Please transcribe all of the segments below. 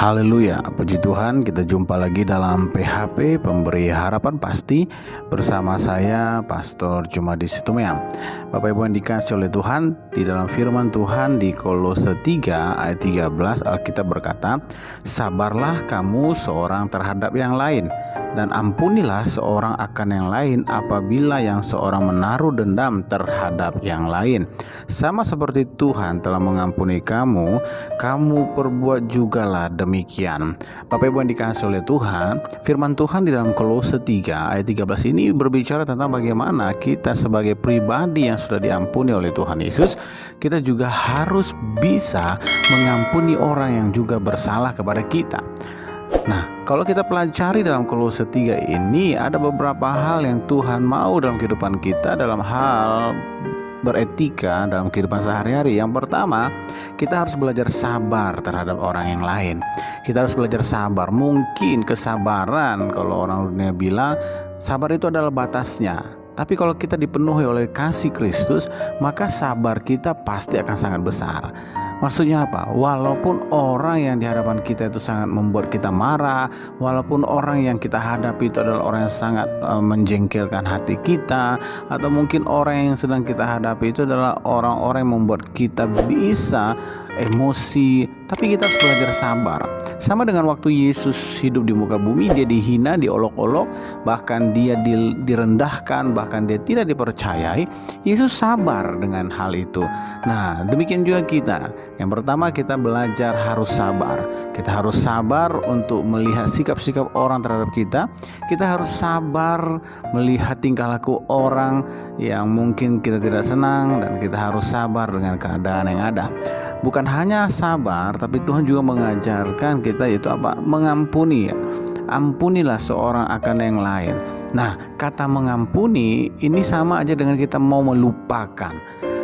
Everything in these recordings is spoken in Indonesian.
Haleluya, puji Tuhan, kita jumpa lagi dalam PHP Pemberi Harapan Pasti bersama saya Pastor Jumadi Situmeang. Bapak Ibu yang dikasihi oleh Tuhan, di dalam firman Tuhan di Kolose 3 ayat 13 Alkitab berkata, "Sabarlah kamu seorang terhadap yang lain, dan ampunilah seorang akan yang lain apabila yang seorang menaruh dendam terhadap yang lain. Sama seperti Tuhan telah mengampuni kamu, kamu perbuat jugalah demikian." Bapak Ibu yang dikasihi oleh Tuhan, firman Tuhan di dalam Kolose 3 ayat 13 ini berbicara tentang bagaimana kita sebagai pribadi yang sudah diampuni oleh Tuhan Yesus, kita juga harus bisa mengampuni orang yang juga bersalah kepada kita. Nah, kalau kita pelajari dalam Kolose 3 ini, ada beberapa hal yang Tuhan mau dalam kehidupan kita, dalam hal beretika dalam kehidupan sehari-hari. Yang pertama, kita harus belajar sabar terhadap orang yang lain. Kita harus belajar sabar. Mungkin kesabaran, kalau orang dunia bilang sabar itu adalah batasnya. Tapi kalau kita dipenuhi oleh kasih Kristus, maka sabar kita pasti akan sangat besar. Maksudnya apa? Walaupun orang yang di hadapan kita itu sangat membuat kita marah, walaupun orang yang kita hadapi itu adalah orang yang sangat menjengkelkan hati kita, atau mungkin orang yang sedang kita hadapi itu adalah orang-orang yang membuat kita bisa emosi, tapi kita harus belajar sabar. Sama dengan waktu Yesus hidup di muka bumi, dia dihina, diolok-olok, bahkan dia direndahkan, bahkan dia tidak dipercayai. Yesus sabar dengan hal itu. Nah, demikian juga kita. Yang pertama, kita belajar harus sabar. Kita harus sabar untuk melihat sikap-sikap orang terhadap kita. Kita harus sabar melihat tingkah laku orang yang mungkin kita tidak senang, dan kita harus sabar dengan keadaan yang ada. Bukan hanya sabar, tapi Tuhan juga mengajarkan kita yaitu apa? Mengampuni. Ampunilah seorang akan yang lain. Nah, kata mengampuni ini sama aja dengan kita mau melupakan.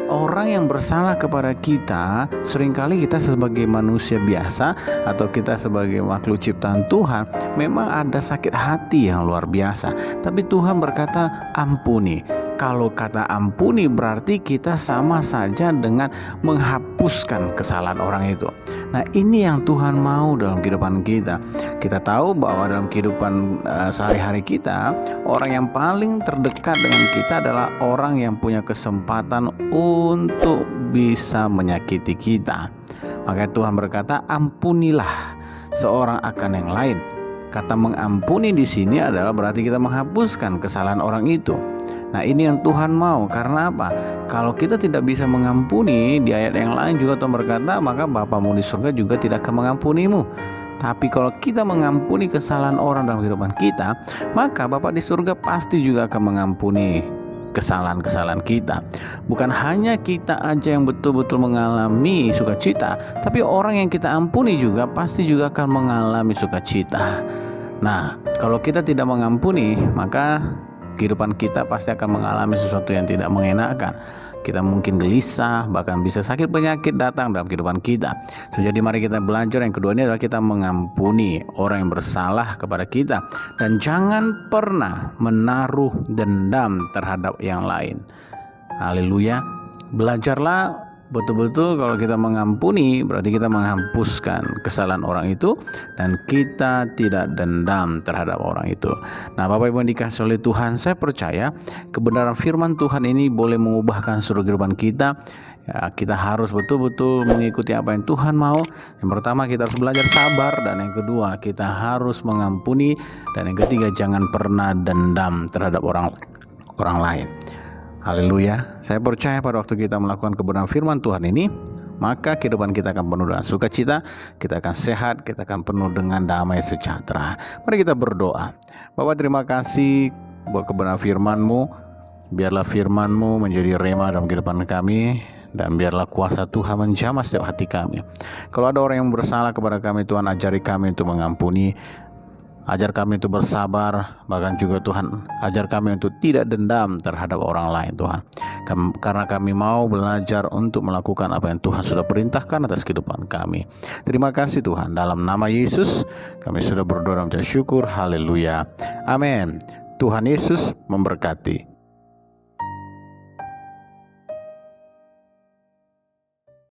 Orang yang bersalah kepada kita, seringkali kita sebagai manusia biasa atau kita sebagai makhluk ciptaan Tuhan, memang ada sakit hati yang luar biasa. Tapi Tuhan berkata ampuni. Kalau kata ampuni berarti kita sama saja dengan menghapuskan kesalahan orang itu. Nah, ini yang Tuhan mau dalam kehidupan kita. Kita tahu bahwa dalam kehidupan sehari-hari kita, orang yang paling terdekat dengan kita adalah orang yang punya kesempatan untuk bisa menyakiti kita. Maka Tuhan berkata, ampunilah seorang akan yang lain. Kata mengampuni di sini adalah berarti kita menghapuskan kesalahan orang itu. Nah, ini yang Tuhan mau. Karena apa? Kalau kita tidak bisa mengampuni, di ayat yang lain juga Tuhan berkata, maka Bapamu di surga juga tidak akan mengampunimu. Tapi kalau kita mengampuni kesalahan orang dalam kehidupan kita, maka Bapa di surga pasti juga akan mengampuni kesalahan-kesalahan kita. Bukan hanya kita aja yang betul-betul mengalami sukacita, tapi orang yang kita ampuni juga pasti juga akan mengalami sukacita. Nah, kalau kita tidak mengampuni, maka kehidupan kita pasti akan mengalami sesuatu yang tidak mengenakan. Kita mungkin gelisah, bahkan bisa sakit penyakit datang dalam kehidupan kita. Jadi mari kita belajar. Yang kedua ini adalah kita mengampuni orang yang bersalah kepada kita, dan jangan pernah menaruh dendam terhadap yang lain. Haleluya. Belajarlah betul-betul kalau kita mengampuni berarti kita menghapuskan kesalahan orang itu, dan kita tidak dendam terhadap orang itu. Nah, Bapak Ibu yang dikasihi oleh Tuhan, saya percaya kebenaran firman Tuhan ini boleh mengubahkan seluruh kehidupan kita. Ya, kita harus betul-betul mengikuti apa yang Tuhan mau. Yang pertama, kita harus belajar sabar, dan yang kedua, kita harus mengampuni, dan yang ketiga, jangan pernah dendam terhadap orang lain. Haleluya. Saya percaya pada waktu kita melakukan kebenaran firman Tuhan ini, maka kehidupan kita akan penuh dengan sukacita, kita akan sehat, kita akan penuh dengan damai sejahtera. Mari kita berdoa. Bapa, terima kasih buat kebenaran firman-Mu. Biarlah firman-Mu menjadi rema dalam kehidupan kami, dan biarlah kuasa Tuhan menjamah setiap hati kami. Kalau ada orang yang bersalah kepada kami, Tuhan ajari kami untuk mengampuni. Ajar kami untuk bersabar, bahkan juga Tuhan ajar kami untuk tidak dendam terhadap orang lain, Tuhan. Karena kami mau belajar untuk melakukan apa yang Tuhan sudah perintahkan atas kehidupan kami. Terima kasih Tuhan, dalam nama Yesus kami sudah berdoa dan syukur. Haleluya. Amin. Tuhan Yesus memberkati.